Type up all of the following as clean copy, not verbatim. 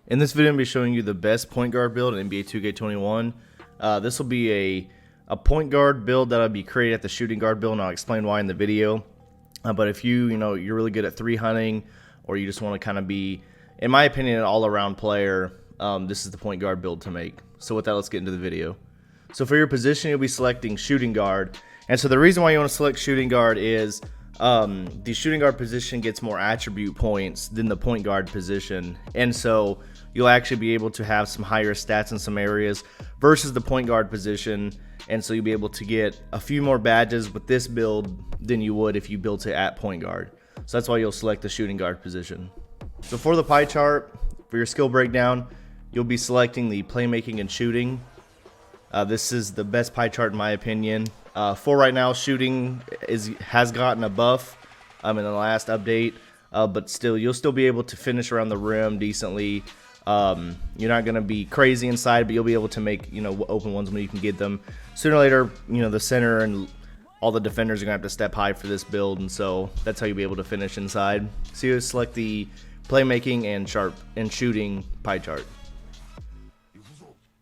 In this video, I'm going to be showing you the best point guard build in NBA 2K21. This will be a point guard build that I'll be creating at the shooting guard build, and I'll explain why in the video. But if you're really good at 3-hunting, or you just want to kind of be, in my opinion, an all-around player, this is the point guard build to make. So with that, let's get into the video. So for your position, you'll be selecting shooting guard. And so the reason why you want to select shooting guard is the shooting guard position gets more attribute points than the point guard position. And so you'll actually be able to have some higher stats in some areas versus the point guard position. And so you'll be able to get a few more badges with this build than you would if you built it at point guard. So that's why you'll select the shooting guard position. So for the pie chart, for your skill breakdown, you'll be selecting the playmaking and shooting. This is the best pie chart in my opinion. For right now, shooting has gotten a buff in the last update, but still, you'll still be able to finish around the rim decently. You're not going to be crazy inside, but you'll be able to make open ones when you can get them. Sooner or later, the center and all the defenders are going to have to step high for this build, and so that's how you'll be able to finish inside. So you select the playmaking and shooting pie chart.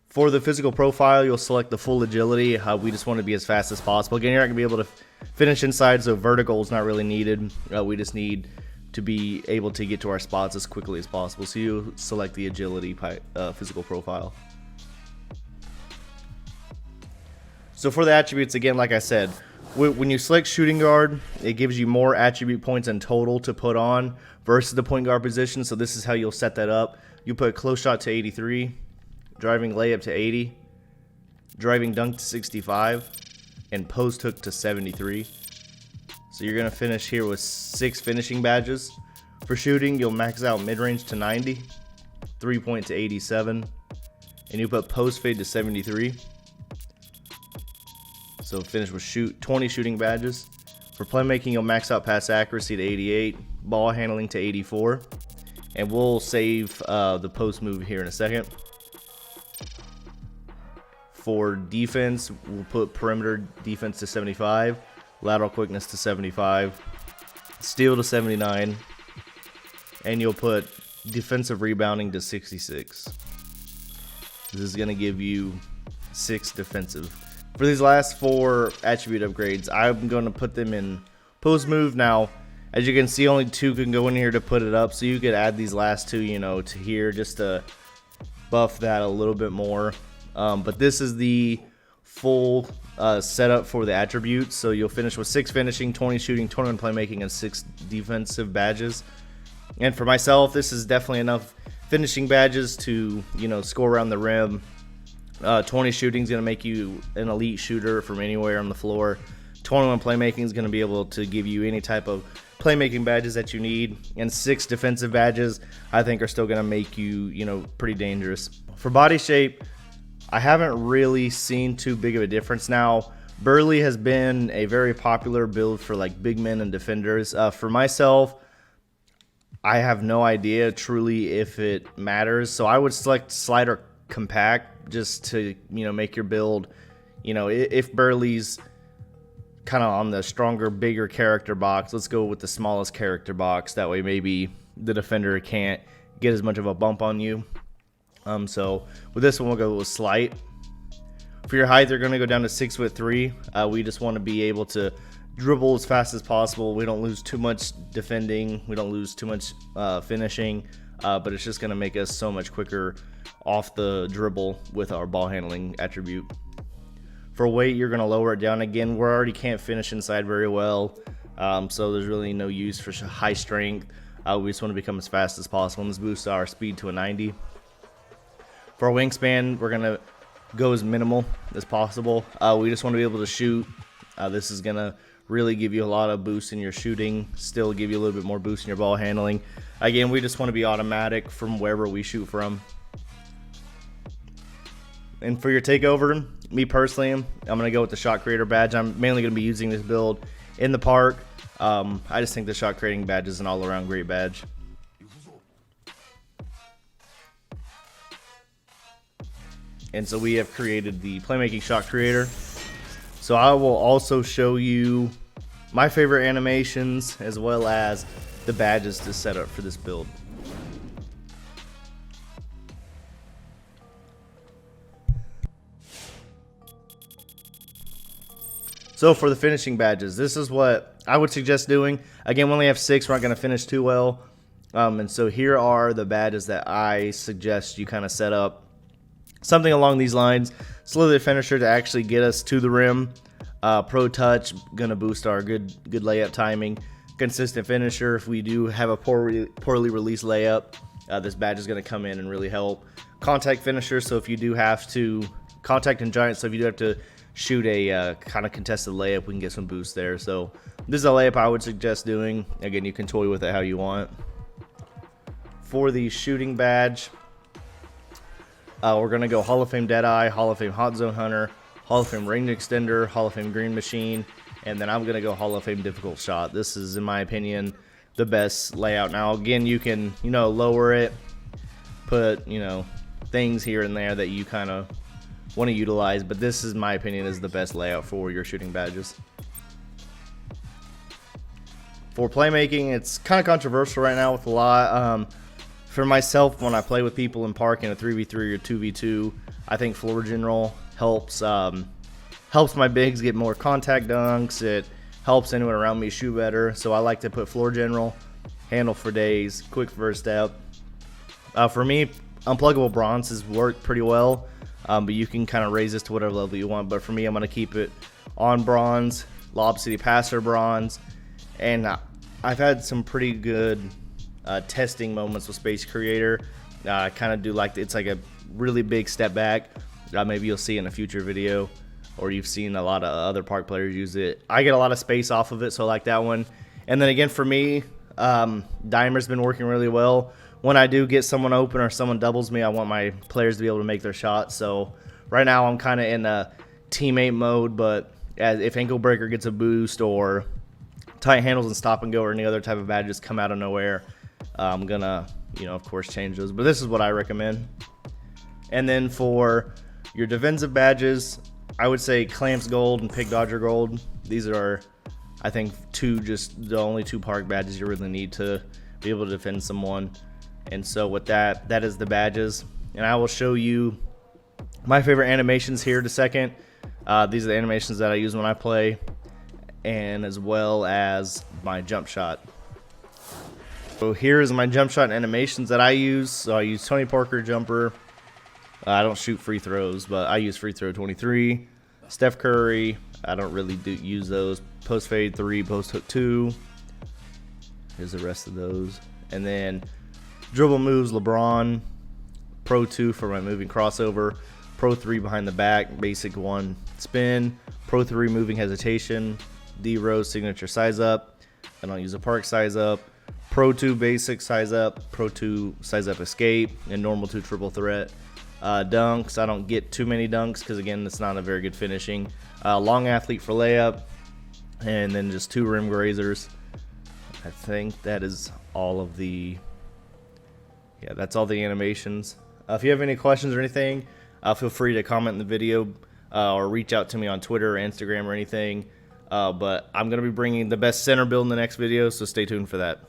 For the physical profile, you'll select the full agility. We just want to be as fast as possible. Again, you're not going to be able to finish inside, so vertical is not really needed. We just need to be able to get to our spots as quickly as possible. So you select the agility physical profile. So for the attributes, again, like I said, when you select shooting guard, it gives you more attribute points in total to put on versus the point guard position. So this is how you'll set that up. You put close shot to 83. Driving layup to 80, driving dunk to 65, and post hook to 73. So you're going to finish here with 6 finishing badges. For shooting, you'll max out mid-range to 90, 3-point to 87, and you put post fade to 73. So finish with 20 shooting badges. For playmaking, you'll max out pass accuracy to 88, ball handling to 84, and we'll save the post move here in a second. For defense, we'll put perimeter defense to 75, lateral quickness to 75, steal to 79, and you'll put defensive rebounding to 66. This is going to give you 6 defensive. For these last 4 attribute upgrades, I'm going to put them in post move. Now, as you can see, only 2 can go in here to put it up, so you could add these last 2, to here just to buff that a little bit more. But this is the full setup for the attributes. So you'll finish with 6 finishing, 20 shooting, 21 playmaking, and 6 defensive badges. And for myself, this is definitely enough finishing badges to, score around the rim. 20 shooting is going to make you an elite shooter from anywhere on the floor. 21 playmaking is going to be able to give you any type of playmaking badges that you need. And 6 defensive badges, I think, are still going to make you, pretty dangerous. For body shape, I haven't really seen too big of a difference. Now, Burley has been a very popular build for like big men and defenders. For myself, I have no idea truly if it matters. So I would select slider compact just to, make your build, if Burley's kind of on the stronger, bigger character box, let's go with the smallest character box. That way maybe the defender can't get as much of a bump on you. So with this one, we'll go with slight. For your height, they're going to go down to 6'3". We just want to be able to dribble as fast as possible. We don't lose too much defending. We don't lose too much finishing. But it's just going to make us so much quicker off the dribble with our ball handling attribute. For weight, you're going to lower it down. Again, we already can't finish inside very well. So there's really no use for high strength. We just want to become as fast as possible. And this boosts our speed to a 90. For our wingspan, we're going to go as minimal as possible. We just want to be able to shoot. This is going to really give you a lot of boost in your shooting, still give you a little bit more boost in your ball handling. Again, we just want to be automatic from wherever we shoot from. And for your takeover, me personally, I'm going to go with the Shot Creator badge. I'm mainly going to be using this build in the park. I just think the Shot Creating badge is an all-around great badge. And so we have created the Playmaking Shotcreator. So I will also show you my favorite animations as well as the badges to set up for this build. So for the finishing badges, this is what I would suggest doing. Again, we only have 6. We're not going to finish too well. And so here are the badges that I suggest you kind of set up. Something along these lines. Slow the finisher to actually get us to the rim. Pro touch, going to boost our good layup timing. Consistent finisher, if we do have a poorly released layup, this badge is going to come in and really help. Contact finisher, so if you do have to contact and giant, so if you do have to shoot a kind of contested layup, we can get some boost there. So this is a layup I would suggest doing. Again, you can toy with it how you want. For the shooting badge, we're going to go Hall of Fame Deadeye, Hall of Fame Hot Zone Hunter, Hall of Fame Range Extender, Hall of Fame Green Machine, and then I'm going to go Hall of Fame Difficult Shot. This is, in my opinion, the best layout. Now, again, you can, lower it, put, things here and there that you kind of want to utilize, but this, is my opinion, is the best layout for your shooting badges. For playmaking, it's kind of controversial right now with a lot. For myself, when I play with people in park in a 3v3 or 2v2, I think floor general helps my bigs get more contact dunks. It helps anyone around me shoot better. So I like to put floor general, handle for days, quick first step. For me, unpluggable bronzes work pretty well, but you can kind of raise this to whatever level you want. But for me, I'm going to keep it on bronze, Lob City Passer bronze, and I've had some pretty good testing moments with Space Creator. I kind of do like, it's like a really big step back. Maybe you'll see in a future video, or you've seen a lot of other park players use it. I get a lot of space off of it, so I like that one. And then again, for me, Dimer's been working really well. When I do get someone open or someone doubles me, I want my players to be able to make their shots. So right now I'm kind of in a teammate mode, but if Ankle Breaker gets a boost, or tight handles and stop and go, or any other type of badges come out of nowhere, I'm gonna, of course, change those. But this is what I recommend. And then for your defensive badges, I would say Clamps Gold and Pig Dodger Gold. These are, I think, just the only 2 park badges you really need to be able to defend someone. And so with that is the badges. And I will show you my favorite animations here in a second. These are the animations that I use when I play, and as well as my jump shot. So here is my jump shot animations that I use. So I use Tony Parker jumper. I don't shoot free throws, but I use free throw 23. Steph Curry, I don't really use those. Post fade 3, post hook 2. Here's the rest of those. And then dribble moves, LeBron. Pro 2 for my moving crossover. Pro 3 behind the back, basic 1 spin. Pro 3 moving hesitation. D-Rose signature size up. I don't use a park size up. Pro 2 basic size up. Pro 2 size up escape. And normal 2 triple threat. Dunks, I don't get too many dunks because, again, that's not a very good finishing. Long athlete for layup, and then just 2 rim grazers. I think that is all of the, that's all the animations. If you have any questions or anything, feel free to comment in the video, or reach out to me on Twitter or Instagram or anything. But I'm going to be bringing the best center build in the next video, so stay tuned for that.